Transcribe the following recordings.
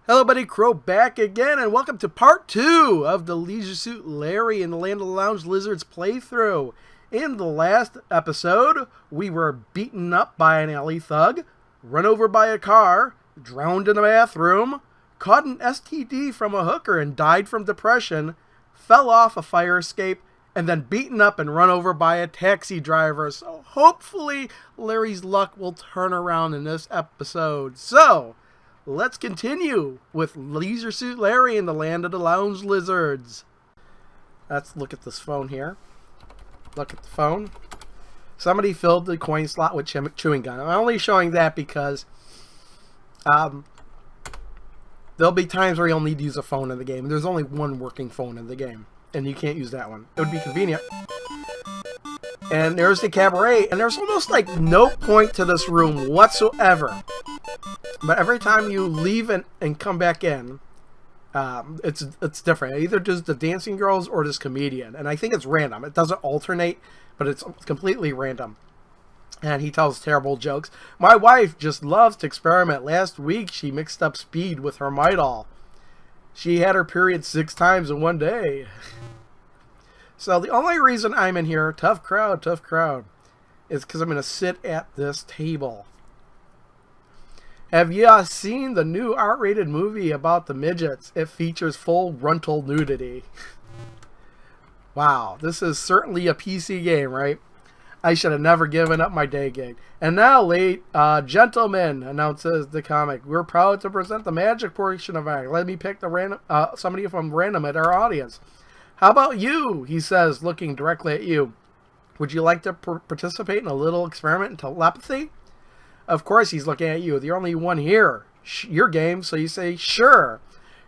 Hello, buddy. Crow back again, and welcome to part 2 of the Leisure Suit Larry and the Land of the Lounge Lizards playthrough. In the last episode, we were beaten up by an alley thug, run over by a car, drowned in a bathroom, caught an STD from a hooker and died from depression, fell off a fire escape, and then beaten up and run over by a taxi driver. So hopefully Larry's luck will turn around in this episode. So let's continue with Leisure Suit Larry and the Land of the Lounge Lizards. Let's look at this phone here. Look at the phone. Somebody filled the coin slot with chewing gum. I'm only showing that because there'll be times where you'll need to use a phone in the game. There's only one working phone in the game, and you can't use that one. It would be convenient. And there's the Cabaret, and there's almost like no point to this room whatsoever. But every time you leave and come back in, it's different. It either does the dancing girls or this comedian. And I think it's random. It doesn't alternate, but it's completely random. And he tells terrible jokes. My wife just loves to experiment. Last week, she mixed up speed with her Midol. She had her period 6 times in one day. So the only reason I'm in here, tough crowd, is because I'm going to sit at this table. Have you seen the new R-rated movie about the midgets? It features full frontal nudity. Wow, this is certainly a PC game, right? I should have never given up my day gig. And now, gentlemen, announces the comic, we're proud to present the magic portion of it. Let me pick somebody from random at our audience. How about you? He says, looking directly at you. Would you like to participate in a little experiment in telepathy? Of course he's looking at you. The only one here. Your game, so you say, sure.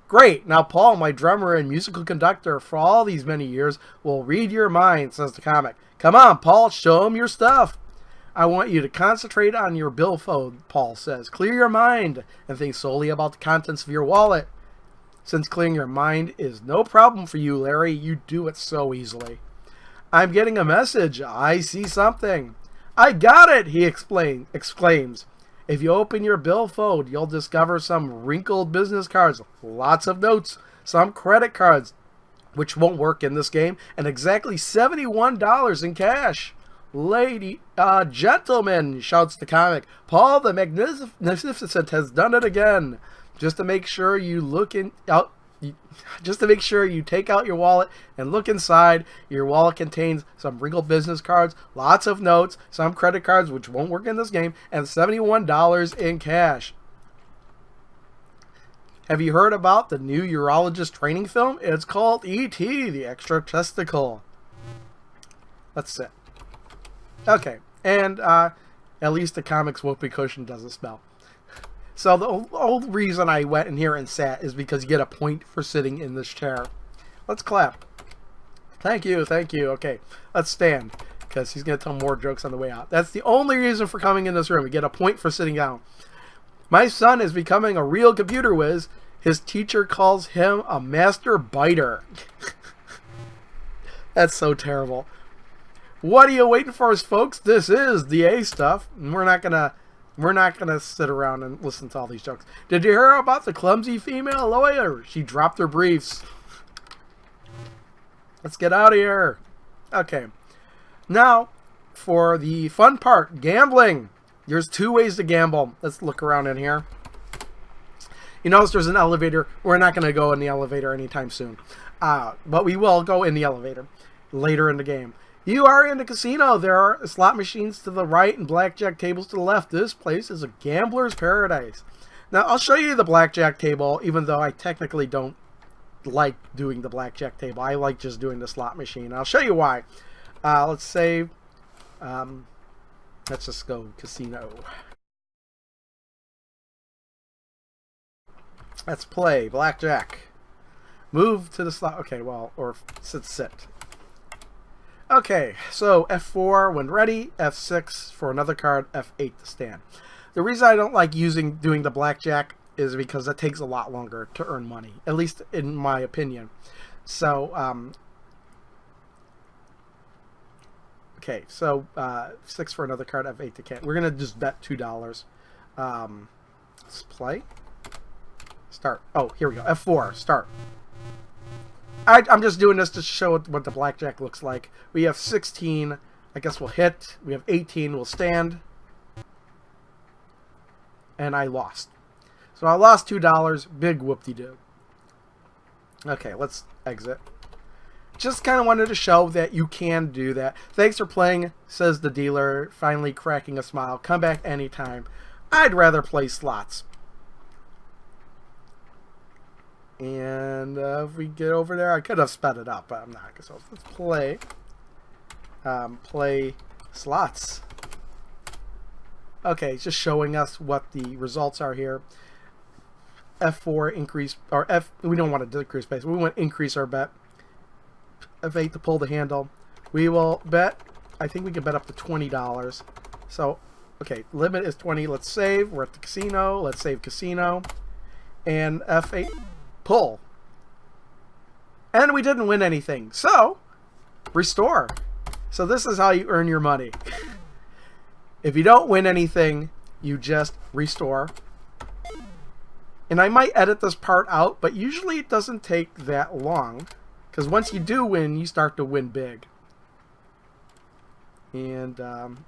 Great. Now Paul, my drummer and musical conductor for all these many years, will read your mind, says the comic. Come on, Paul, show him your stuff. I want you to concentrate on your billfold, Paul says. Clear your mind and think solely about the contents of your wallet. Since clearing your mind is no problem for you, Larry, you do it so easily. I'm getting a message. I see something. I got it, he exclaims. If you open your billfold, you'll discover some wrinkled business cards, lots of notes, some credit cards, which won't work in this game, and exactly $71 in cash. Gentlemen, shouts the comic, Paul the Magnificent has done it again. Just to make sure you take out your wallet and look inside. Your wallet contains some wrinkled business cards, lots of notes, some credit cards which won't work in this game, and $71 in cash. Have you heard about the new urologist training film? It's called E.T. the Extra Testicle. Let's sit. Okay, and at least the comic's whoopee cushion doesn't smell. So the old reason I went in here and sat is because you get a point for sitting in this chair. Let's clap. Thank you. Okay, let's stand, because he's going to tell more jokes on the way out. That's the only reason for coming in this room. You get a point for sitting down. My son is becoming a real computer whiz. His teacher calls him a master biter. That's so terrible. What are you waiting for, folks? This is the A stuff. And we're not gonna sit around and listen to all these jokes. Did you hear about the clumsy female lawyer? She dropped her briefs. Let's get out of here. Okay. Now, for the fun part, gambling. There's 2 ways to gamble. Let's look around in here. You notice there's an elevator. We're not going to go in the elevator anytime soon. But we will go in the elevator later in the game. You are in the casino. There are slot machines to the right and blackjack tables to the left. This place is a gambler's paradise. Now, I'll show you the blackjack table, even though I technically don't like doing the blackjack table. I like just doing the slot machine. I'll show you why. Let's save. Let's just go casino. Let's play blackjack. Move to the slot. Okay, well, or sit. Okay, so F4 when ready, F6 for another card, F8 to stand. The reason I don't like doing the blackjack is because it takes a lot longer to earn money, at least in my opinion. So, okay, so 6 for another card, F8 to can. We're gonna just bet $2. Let's play. Start. Oh, here we go. F4. Start. I'm just doing this to show what the blackjack looks like. We have 16. I guess we'll hit. We have 18. We'll stand. And I lost. So I lost $2. Big whoop-de-doo. Okay, let's exit. Just kind of wanted to show that you can do that. Thanks for playing, says the dealer, finally cracking a smile. Come back anytime. I'd rather play slots. And if we get over there, I could have sped it up, but I'm not. So let's play. Play slots. Okay, it's just showing us what the results are here. F4 increase, or F, we don't want to decrease base. We want to increase our bet. F8 to pull the handle. We will bet, I think we can bet up to $20. So, okay, limit is 20. Let's save. We're at the casino. Let's save casino. And F8, pull. And we didn't win anything. So, restore. So this is how you earn your money. If you don't win anything, you just restore. And I might edit this part out, but usually it doesn't take that long. Because once you do win, you start to win big. And, come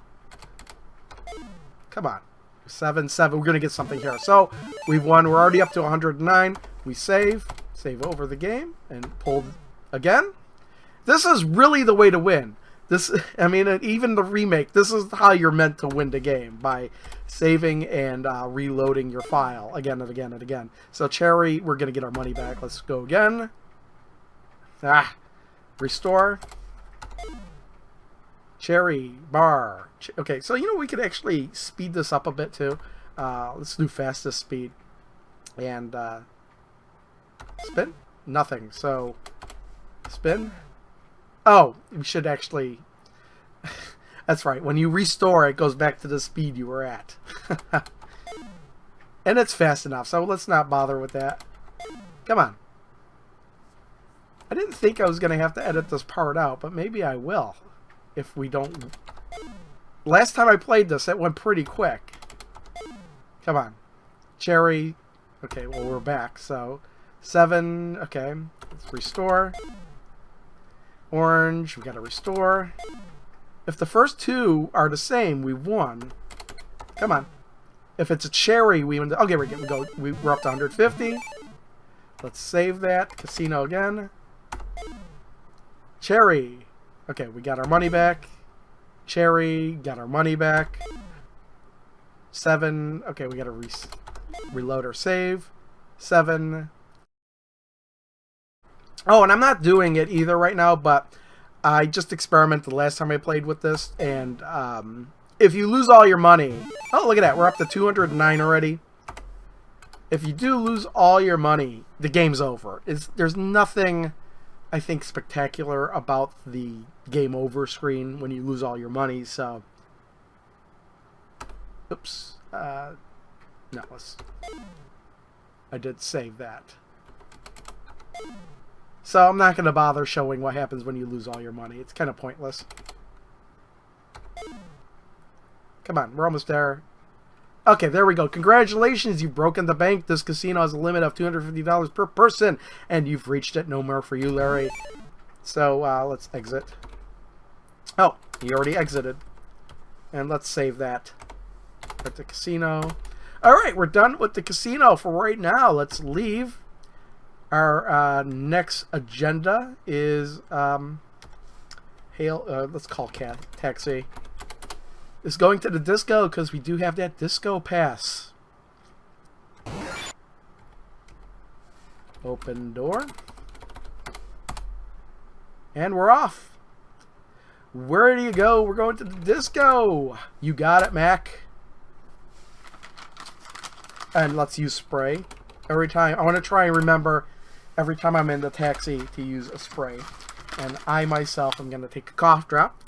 on. 7-7. We're going to get something here. So, we've won. We're already up to 109. We save. Save over the game. And pull again. This is really the way to win. This, I mean, even the remake, this is how you're meant to win the game. By saving and reloading your file again and again and again. So, Cherry, we're going to get our money back. Let's go again. Restore. Cherry bar. Okay, so you know we could actually speed this up a bit too. Let's do fastest speed. And spin? Nothing. So spin. Oh, we should actually. That's right. When you restore, it goes back to the speed you were at. And it's fast enough, so let's not bother with that. Come on. I didn't think I was going to have to edit this part out, but maybe I will. If we don't... Last time I played this, it went pretty quick. Come on. Cherry. Okay, well, we're back. So, 7. Okay, let's restore. Orange. We got to restore. If the first two are the same, we won. Come on. If it's a cherry, we win. Okay, we're up to 150. Let's save that. Casino again. Cherry. Okay, we got our money back. Cherry, got our money back. 7. Okay, we got to reload our save. 7. Oh, and I'm not doing it either right now, but I just experimented the last time I played with this, and if you lose all your money... Oh, look at that. We're up to 209 already. If you do lose all your money, the game's over. There's nothing... I think spectacular about the game over screen when you lose all your money, so oops, no, I did save that, so I'm not going to bother showing what happens when you lose all your money. It's kind of pointless. Come on, we're almost there. Okay, there we go. Congratulations, you've broken the bank. This casino has a limit of $250 per person, and you've reached it. No more for you, Larry. So, let's exit. Oh, you already exited. And let's save that. At the casino. Alright, we're done with the casino for right now. Let's leave. Our next agenda is, let's call taxi. Is going to the disco because we do have that disco pass. Open door. And we're off. Where do you go? We're going to the disco. You got it, Mac. And let's use spray. Every time. I want to try and remember every time I'm in the taxi to use a spray. And I myself am going to take a cough drop.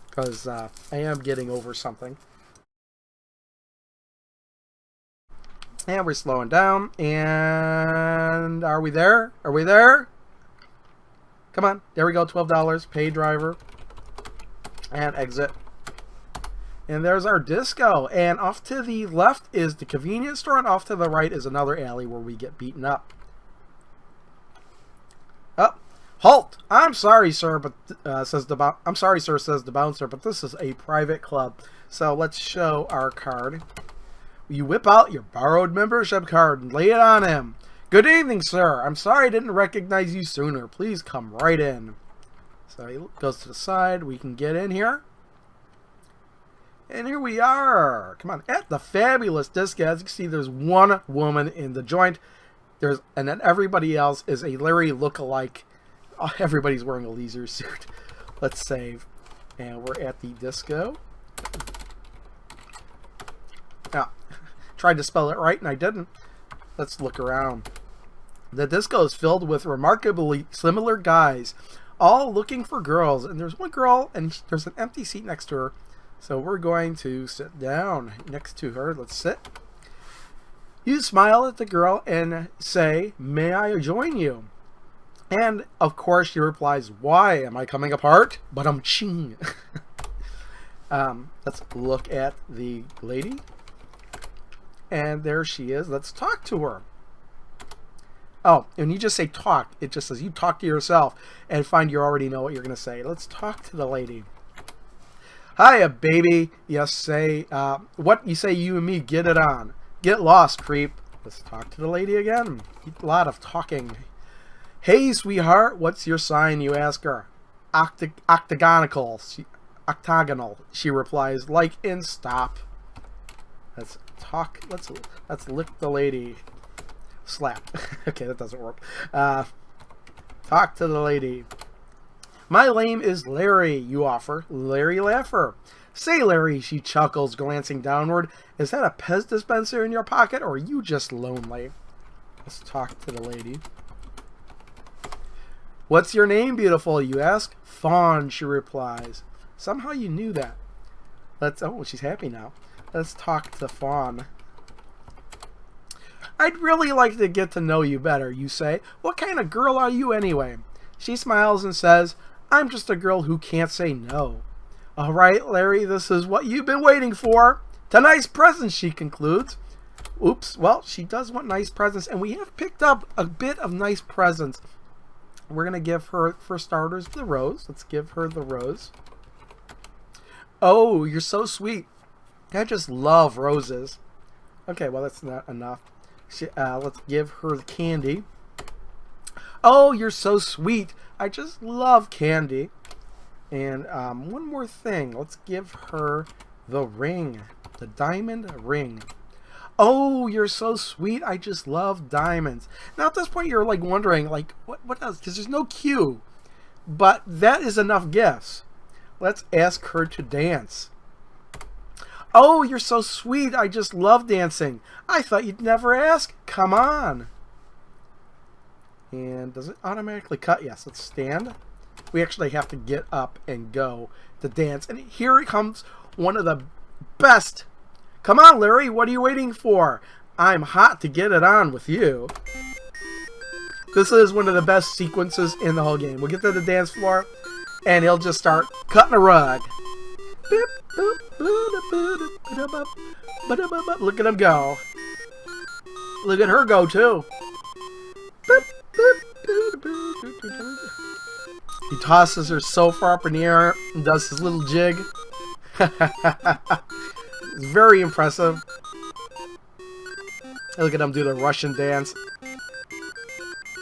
Because I am getting over something. And we're slowing down. And are we there? Are we there? Come on. There we go. $12. Pay driver. And exit. And there's our disco. And off to the left is the convenience store, and off to the right is another alley where we get beaten up. Oh, halt! I'm sorry, sir, but says the bouncer, but this is a private club. So let's show our card. You whip out your borrowed membership card and lay it on him. Good evening, sir. I'm sorry I didn't recognize you sooner. Please come right in. So he goes to the side. We can get in here. And here we are. Come on. At the fabulous disco. As you can see, there's one woman in the joint. And then everybody else is a Larry look-alike. Oh, everybody's wearing a leisure suit. Let's save. And we're at the disco. Now, tried to spell it right and I didn't. Let's look around. The disco is filled with remarkably similar guys, all looking for girls. And there's one girl and there's an empty seat next to her. So we're going to sit down next to her. Let's sit. You smile at the girl and say, "May I join you?" And of course she replies, "Why? Am I coming apart?" But I'm ching. Let's look at the lady. And there she is. Let's talk to her. Oh, and you just say talk. It just says you talk to yourself and find you already know what you're going to say. Let's talk to the lady. Hiya, baby. Yes, say, what you say you and me get it on. Get lost, creep. Let's talk to the lady again. A lot of talking. Hey, sweetheart, what's your sign, you ask her. Octagonal. She replies, like in stop. Let's talk. Let's lick the lady. Slap. Okay, that doesn't work. Talk to the lady. My name is Larry, you offer. Larry Laugher. Say, Larry, she chuckles, glancing downward. Is that a Pez dispenser in your pocket, or are you just lonely? Let's talk to the lady. What's your name, beautiful, you ask. Fawn, she replies. Somehow you knew that. Oh, she's happy now. Let's talk to Fawn. I'd really like to get to know you better, you say. What kind of girl are you anyway? She smiles and says, I'm just a girl who can't say no. All right, Larry, this is what you've been waiting for. Tonight's presents, she concludes. Oops, well, she does want nice presents, and we have picked up a bit of nice presents. We're going to give her, for starters, the rose. Let's give her the rose. Oh, you're so sweet. I just love roses. Okay, well, that's not enough. Let's give her the candy. Oh, you're so sweet. I just love candy. And one more thing. Let's give her the ring. The diamond ring. Oh, you're so sweet. I just love diamonds. Now, at this point, you're like wondering, like, what else? Because there's no cue. But that is enough guess. Let's ask her to dance. Oh, you're so sweet. I just love dancing. I thought you'd never ask. Come on. And does it automatically cut? Yes, let's stand. We actually have to get up and go to dance. And here comes one of the best. Come on, Larry. What are you waiting for? I'm hot to get it on with you. This is one of the best sequences in the whole game. We'll get to the dance floor, and he'll just start cutting a rug. Look at him go. Look at her go, too. He tosses her so far up in the air and does his little jig. It's very impressive. Look at him do the Russian dance.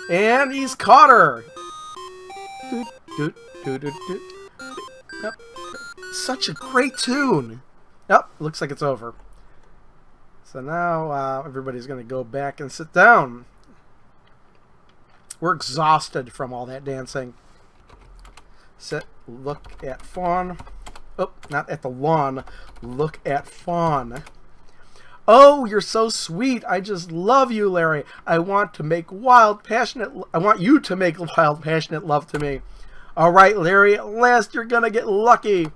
And he's caught her. Yep. Such a great tune. Yep, looks like it's over. So now everybody's going to go back and sit down. We're exhausted from all that dancing. Sit, look at Fawn. Oh, not at the lawn. Look at Fawn. Oh, you're so sweet. I just love you, Larry. I want you to make wild, passionate love to me. All right, Larry, at last you're going to get lucky.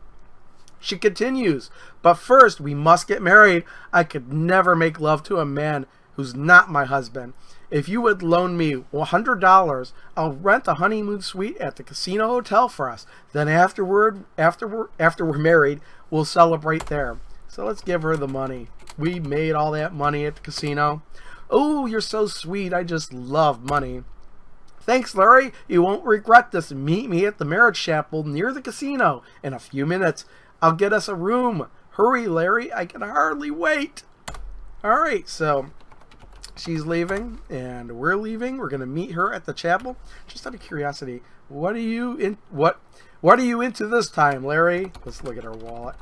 She continues, but first we must get married. I could never make love to a man who's not my husband. If you would loan me $100, I'll rent a honeymoon suite at the casino hotel for us. Then after we're married, we'll celebrate there. So let's give her the money. We made all that money at the casino. Oh, you're so sweet. I just love money. Thanks, Larry. You won't regret this. Meet me at the marriage chapel near the casino in a few minutes. I'll get us a room. Hurry, Larry. I can hardly wait. All right, so she's leaving and we're leaving. We're going to meet her at the chapel. Just out of curiosity, what are you into this time, Larry? Let's look at our wallet.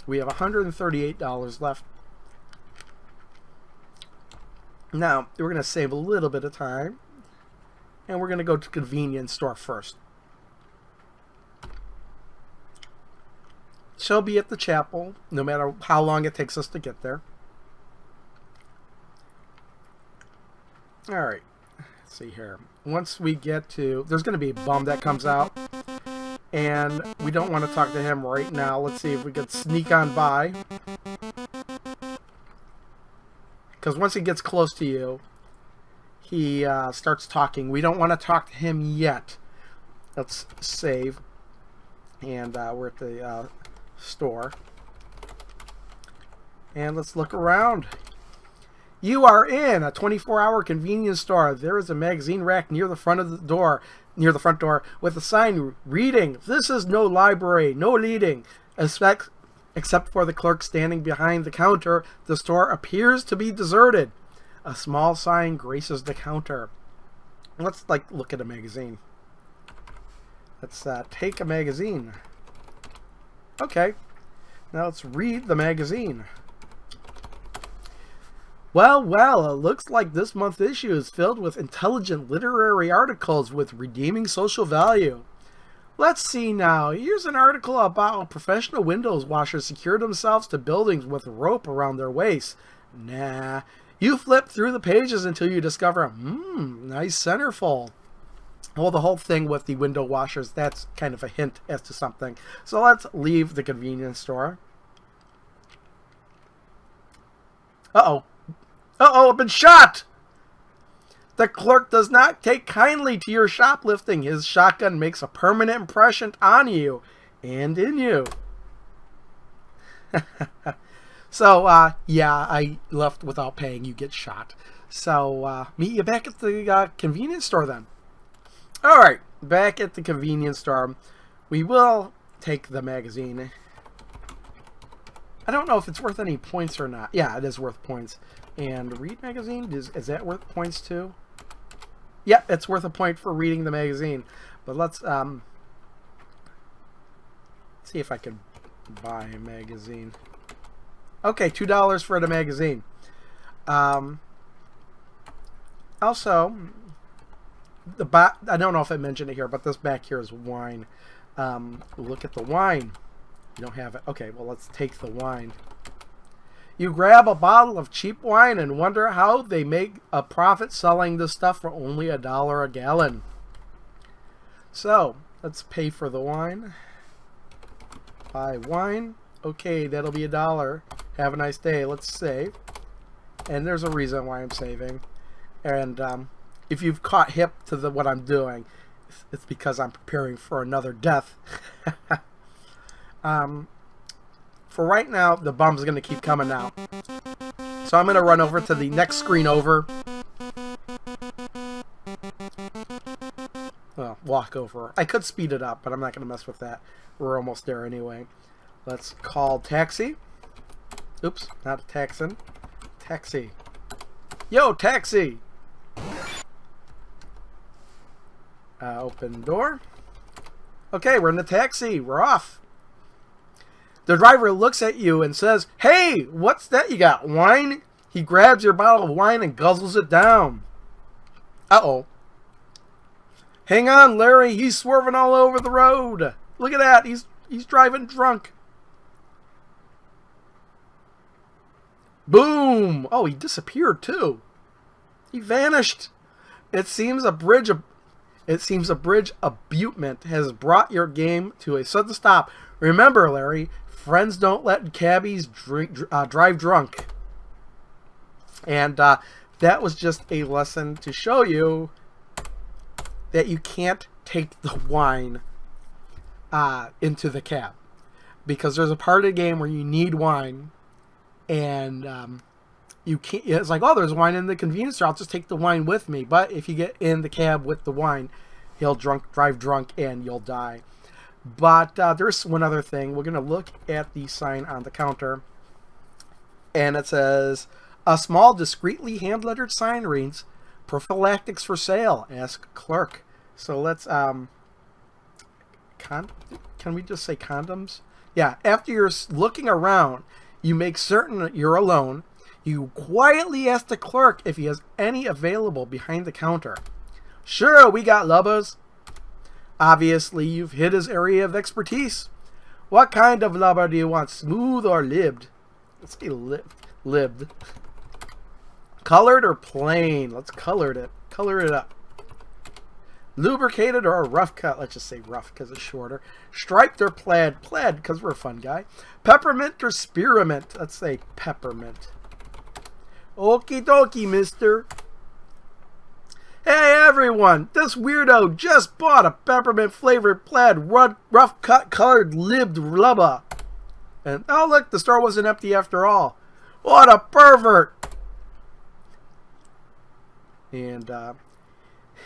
We have $138 left. Now, we're going to save a little bit of time. And we're going to go to the convenience store first. She'll be at the chapel, no matter how long it takes us to get there. Alright, let's see here. Once we get to... There's going to be a bum that comes out. And we don't want to talk to him right now. Let's see if we can sneak on by. Because once he gets close to you, he starts talking. We don't want to talk to him yet. Let's save. And we're at the store. And let's look around. You are in a 24-hour convenience store. There is a magazine rack near the front door, with a sign reading, "This is no library, no reading." Except for the clerk standing behind the counter, the store appears to be deserted. A small sign graces the counter. Let's look at a magazine. Let's take a magazine. Okay. Now let's read the magazine. Well, it looks like this month's issue is filled with intelligent literary articles with redeeming social value. Let's see now. Here's an article about how professional window washers secure themselves to buildings with rope around their waist. Nah. You flip through the pages until you discover, nice centerfold. Well, the whole thing with the window washers, that's kind of a hint as to something. So let's leave the convenience store. Uh-oh. Uh-oh, I've been shot! The clerk does not take kindly to your shoplifting. His shotgun makes a permanent impression on you and in you. So, yeah, I left without paying. You get shot. So, meet you back at the convenience store then. Alright, back at the convenience store. We will take the magazine. I don't know if it's worth any points or not. Yeah, it is worth points. And read magazine, is that worth points too? Yeah, it's worth a point for reading the magazine. But let's see if I can buy a magazine. Okay, $2 for the magazine. Also, I don't know if I mentioned it here, but this back here is wine. Look at the wine. You don't have it. Okay, well, let's take the wine. You grab a bottle of cheap wine and wonder how they make a profit selling this stuff for only $1 a gallon. So, let's pay for the wine. Buy wine. Okay, that'll be $1. Have a nice day. Let's save. And there's a reason why I'm saving. And if you've caught hip to what I'm doing, it's because I'm preparing for another death. For right now, the bum's going to keep coming out. So I'm going to run over to the next screen over. Well, walk over. I could speed it up, but I'm not going to mess with that. We're almost there anyway. Let's call taxi. Oops, not a Texan. Taxi. Yo, taxi! Open door. Okay, we're in the taxi. We're off. The driver looks at you and says, "Hey, what's that you got, wine?" He grabs your bottle of wine and guzzles it down. Uh-oh. Hang on, Larry. He's swerving all over the road. Look at that. He's driving drunk. Boom. Oh, he disappeared too. He vanished. It seems a bridge abutment has brought your game to a sudden stop. Remember, Larry, friends don't let cabbies drive drunk. And that was just a lesson to show you that you can't take the wine into the cab, because there's a part of the game where you need wine, and you can't. It's like, oh, there's wine in the convenience store, I'll just take the wine with me. But if you get in the cab with the wine, he'll drive drunk and you'll die. But there's one other thing. We're going to look at the sign on the counter, and it says, a small discreetly hand-lettered sign reads, prophylactics for sale, ask clerk. So let's can we just say condoms? Yeah, after you're looking around, you make certain that you're alone. You quietly ask the clerk if he has any available behind the counter. Sure, we got lubbers. Obviously, you've hit his area of expertise. What kind of lubber do you want, smooth or libbed? Let's say libbed. Colored or plain? Let's color it up. Lubricated or a rough cut? Let's just say rough because it's shorter. Striped or plaid? Plaid because we're a fun guy. Peppermint or spearmint? Let's say peppermint. Okie dokie, mister. Hey everyone, this weirdo just bought a peppermint flavored plaid rough cut colored libbed lubber. And oh look, the store wasn't empty after all. What a pervert! And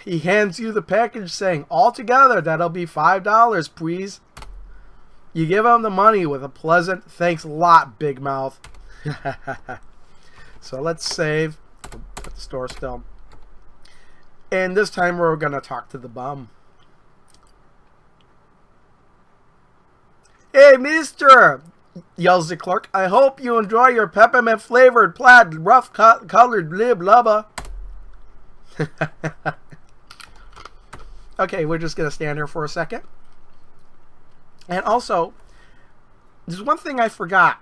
he hands you the package saying, altogether, that'll be $5, please. You give him the money with a pleasant, thanks a lot, big mouth. So let's save. Put the store still. And this time we're going to talk to the bum. Hey, mister, yells the clerk. I hope you enjoy your peppermint flavored plaid rough colored lib lubba. Okay, we're just going to stand here for a second. And also, there's one thing I forgot.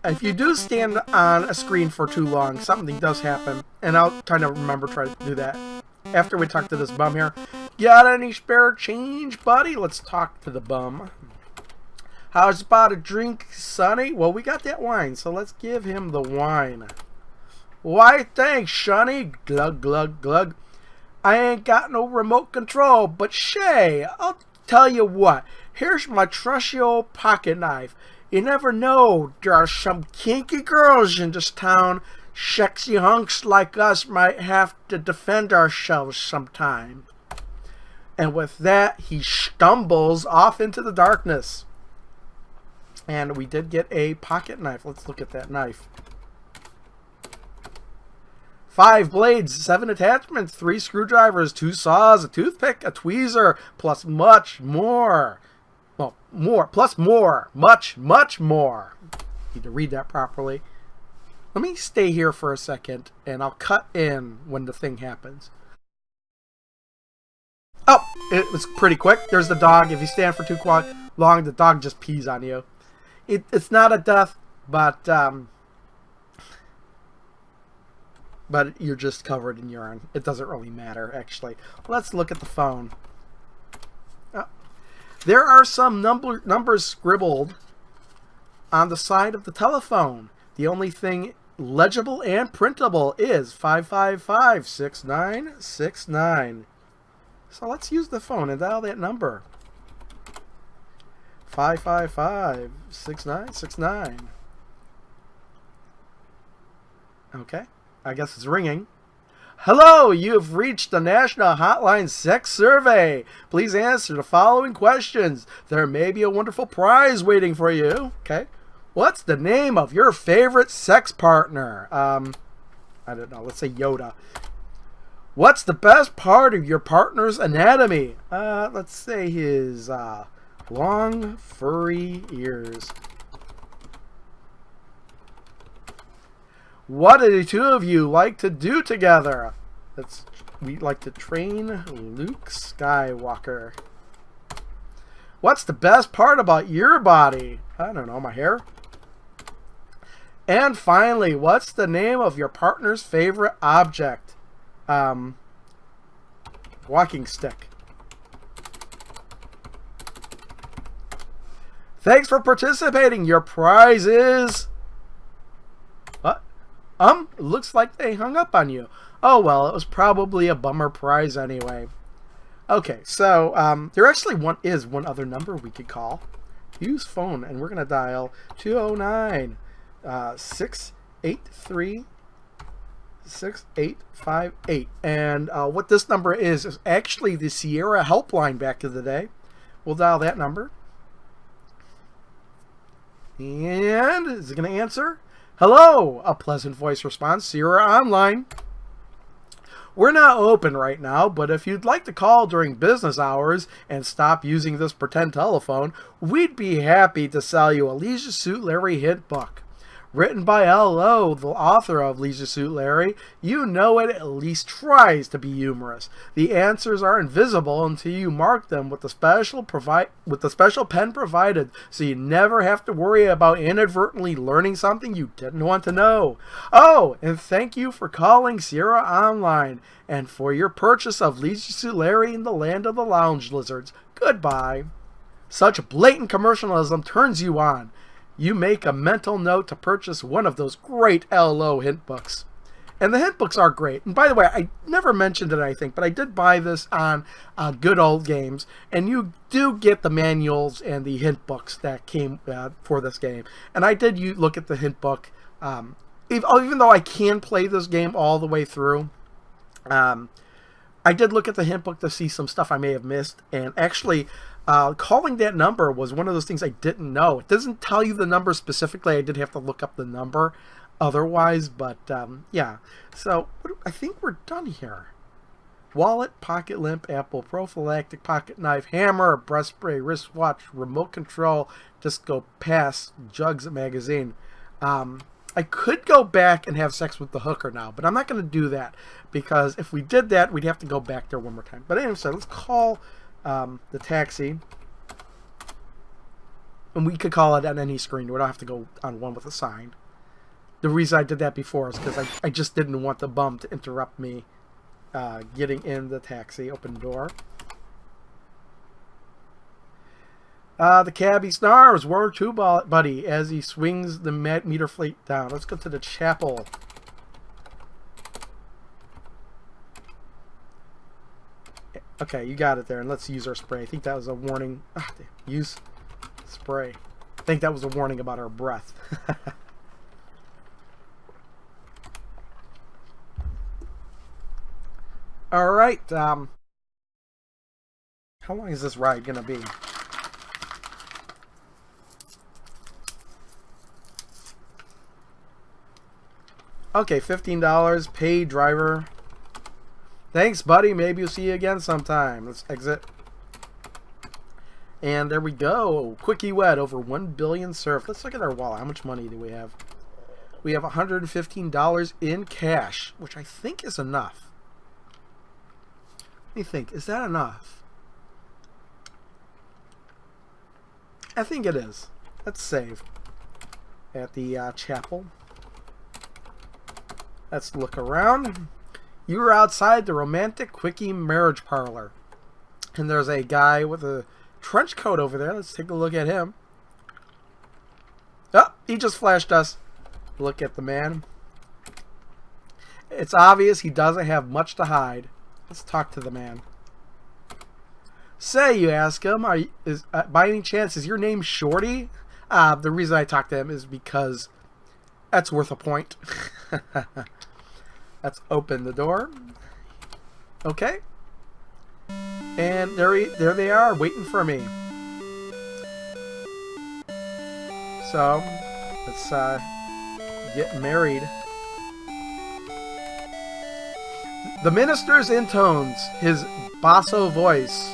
If you do stand on a screen for too long, something does happen. And I'll kind of remember try to do that after we talk to this bum here. Got any spare change, buddy? Let's talk to the bum. How's about a drink, sonny? Well, we got that wine, so let's give him the wine. Why, thanks, sonny. Glug, glug, glug. I ain't got no remote control, but Shay, I'll tell you what. Here's my trusty old pocket knife. You never know, there are some kinky girls in this town. Sexy hunks like us might have to defend ourselves sometime. And with that, he stumbles off into the darkness. And we did get a pocket knife. Let's look at that knife. 5 blades, 7 attachments, 3 screwdrivers, 2 saws, a toothpick, a tweezer, plus much more. Well, much more. Need to read that properly. Let me stay here for a second, and I'll cut in when the thing happens. Oh, it was pretty quick. There's the dog. If you stand for too long, the dog just pees on you. It's not a death, but you're just covered in urine. It doesn't really matter, actually. Let's look at the phone. Oh. There are some numbers scribbled on the side of the telephone. The only thing legible and printable is 555-6969. So let's use the phone and dial that number. 555-6969. Okay, I guess it's ringing. Hello, you have reached the National Hotline Sex Survey. Please answer the following questions. There may be a wonderful prize waiting for you. Okay. What's the name of your favorite sex partner? I don't know. Let's say Yoda. What's the best part of your partner's anatomy? Let's say his long, furry ears. What do the two of you like to do together? We like to train Luke Skywalker. What's the best part about your body? I don't know, my hair. And finally, what's the name of your partner's favorite object? Walking stick. Thanks for participating. Your prize is... What? Looks like they hung up on you. Oh well, it was probably a bummer prize anyway. Okay, so there actually is one other number we could call. Use phone, and we're gonna dial 209 683 6858. And what this number is actually the Sierra helpline back in the day. We'll dial that number. And is it going to answer? Hello, a pleasant voice response. Sierra Online. We're not open right now, but if you'd like to call during business hours and stop using this pretend telephone, we'd be happy to sell you a Leisure Suit Larry hit book. Written by L.O., the author of Leisure Suit Larry, you know it at least tries to be humorous. The answers are invisible until you mark them with the special pen provided, so you never have to worry about inadvertently learning something you didn't want to know. Oh, and thank you for calling Sierra Online and for your purchase of Leisure Suit Larry in the Land of the Lounge Lizards. Goodbye. Such blatant commercialism turns you on. You make a mental note to purchase one of those great L.O. hint books. And the hint books are great. And by the way, I never mentioned it, I think, but I did buy this on Good Old Games. And you do get the manuals and the hint books that came for this game. And I did look at the hint book. Even though I can play this game all the way through, I did look at the hint book to see some stuff I may have missed. And actually, calling that number was one of those things I didn't know. It doesn't tell you the number specifically. I did have to look up the number otherwise, but yeah. So I think we're done here. Wallet, pocket lamp, apple, prophylactic, pocket knife, hammer, breast spray, wristwatch, remote control, disco pass, jugs, magazine. I could go back and have sex with the hooker now, but I'm not going to do that because if we did that, we'd have to go back there one more time. But anyway, so let's call the taxi, and we could call it on any screen. We don't have to go on one with a sign. The reason I did that before is because I just didn't want the bum to interrupt me getting in the taxi. Open door. The cabbie snarls, "Where to, buddy?" as he swings the meter plate down. Let's go to the chapel. Okay, you got it there, and let's use our spray. I think that was a warning. Use spray. I think that was a warning about our breath. All right. How long is this ride gonna be? Okay, $15. Paid driver. Thanks, buddy. Maybe we'll see you again sometime. Let's exit. And there we go. Quickie wet. Over 1 billion surf. Let's look at our wallet. How much money do we have? We have $115 in cash, which I think is enough. Let me think. Is that enough? I think it is. Let's save. At the chapel. Let's look around. You are outside the romantic quickie marriage parlor. And there's a guy with a trench coat over there. Let's take a look at him. Oh, he just flashed us. Look at the man. It's obvious he doesn't have much to hide. Let's talk to the man. Say, you ask him, by any chance, is your name Shorty? The reason I talk to him is because that's worth a point. Let's open the door. Okay. And there they are, waiting for me. So, let's get married. The minister's intones his basso voice.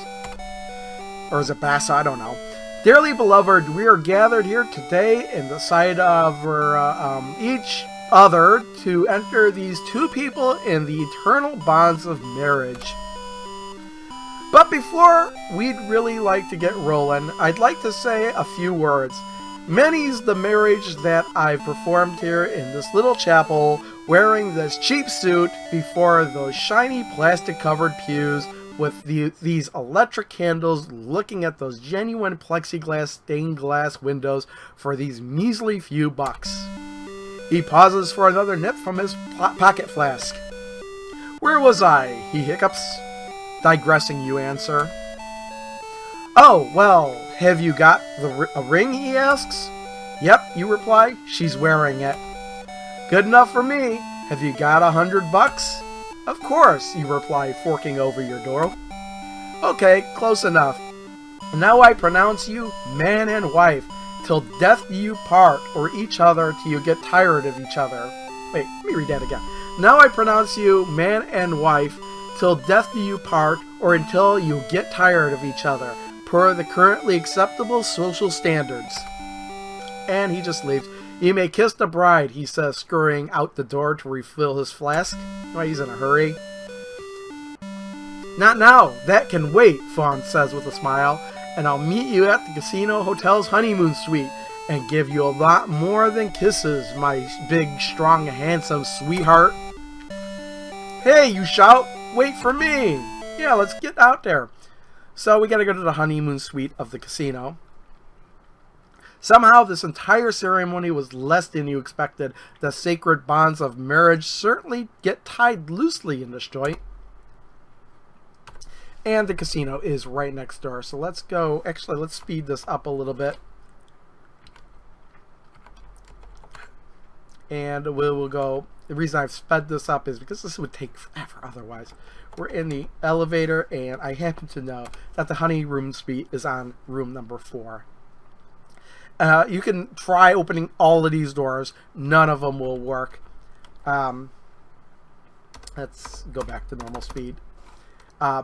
Or is it basso? I don't know. Dearly beloved, we are gathered here today in the sight of each other to enter these two people in the eternal bonds of marriage. But before we'd really like to get rolling, I'd like to say a few words. Many's the marriage that I've performed here in this little chapel, wearing this cheap suit before those shiny plastic-covered pews with these electric candles, looking at those genuine plexiglass stained glass windows for these measly few bucks. He pauses for another nip from his pocket flask. Where was I? He hiccups. Digressing, you answer. Oh, well, have you got a ring, he asks. Yep, you reply. She's wearing it. Good enough for me. Have you got $100? Of course, you reply, forking over your door. Okay, close enough. Now I pronounce you man and wife, till death do you part, or each other till you get tired of each other. Wait, let me read that again. Now I pronounce you man and wife, till death do you part, or until you get tired of each other, per the currently acceptable social standards. And he just leaves. You may kiss the bride, he says, scurrying out the door to refill his flask. Oh, he's in a hurry. Not now. That can wait, Fawn says with a smile. And I'll meet you at the casino hotel's honeymoon suite and give you a lot more than kisses, my big, strong, handsome sweetheart. Hey, you shout. Wait for me. Yeah, let's get out there. So we got to go to the honeymoon suite of the casino. Somehow this entire ceremony was less than you expected. The sacred bonds of marriage certainly get tied loosely in this joint. And the casino is right next door. So let's go. Actually, let's speed this up a little bit. And we will go. The reason I've sped this up is because this would take forever otherwise. We're in the elevator, and I happen to know that the honeymoon suite is on room number 4. You can try opening all of these doors. None of them will work. Let's go back to normal speed.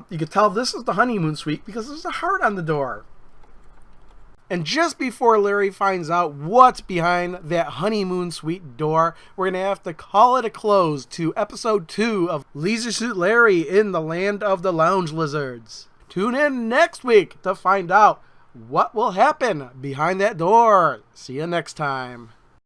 You can tell this is the honeymoon suite because there's a heart on the door. And just before Larry finds out what's behind that honeymoon suite door, we're going to have to call it a close to episode 2 of Leisure Suit Larry in the Land of the Lounge Lizards. Tune in next week to find out what will happen behind that door. See you next time.